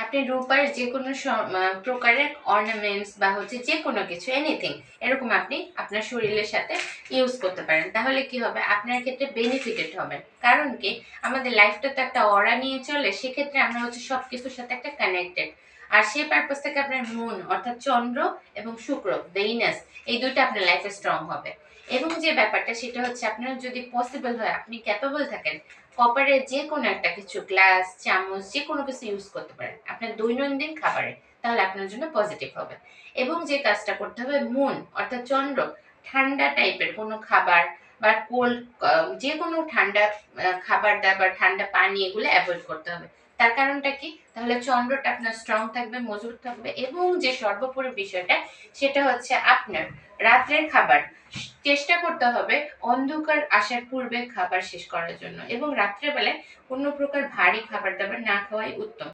আপনি রূপার যে কোনো প্রকারের অর্নামেন্টস বা হচ্ছে যে কোনো কিছু এনিথিং এরকম আপনি আপনার শরীরের সাথে ইউজ করতে পারেন। তাহলে কি হবে, আপনার ক্ষেত্রে বেনিফিটেড হবেন। কারণ কি, আমাদের লাইফটা তো একটা অরা নিয়ে চলে, সেক্ষেত্রে আমরা হচ্ছে সব কিছুর সাথে একটা কানেক্টেড। আর সেই পারপাস থেকে আপনার মুন অর্থাৎ চন্দ্র এবং শুক্র ভেনাস এই দুইটা আপনার লাইফে স্ট্রং হবে। এবং যে ব্যাপারটা সেটা হচ্ছে, আপনার যদি পসিবল হয়, আপনি ক্যাপেবল থাকেন, কপারের যে কোনো একটা কিছু গ্লাস চামচ যে কোনো কিছু ইউজ করতে পারেন আপনার দৈনন্দিন খাবারে, তাহলে আপনার জন্য পজিটিভ হবে। এবং যে কাজটা করতে হবে, মুন অর্থাৎ চন্দ্র, ঠান্ডা টাইপের কোনো খাবার বা কোল্ড, যে কোনো ঠান্ডা খাবার দাবার, ঠান্ডা পানি, এগুলো অ্যাভয়েড করতে হবে। তার কারণটা কি, তাহলে চন্দ্রটা আপনার স্ট্রং থাকবে, মজবুত থাকবে। এবং যে সর্বোপরি বিষয়টা সেটা হচ্ছে, আপনার রাত্রের খাবার চেষ্টা করতে হবে অন্ধকার আসার পূর্বে খাবার শেষ করার জন্য, এবং রাত্রেবেলায় কোনো প্রকার ভারী খাবার দাবার না খাওয়াই উত্তম।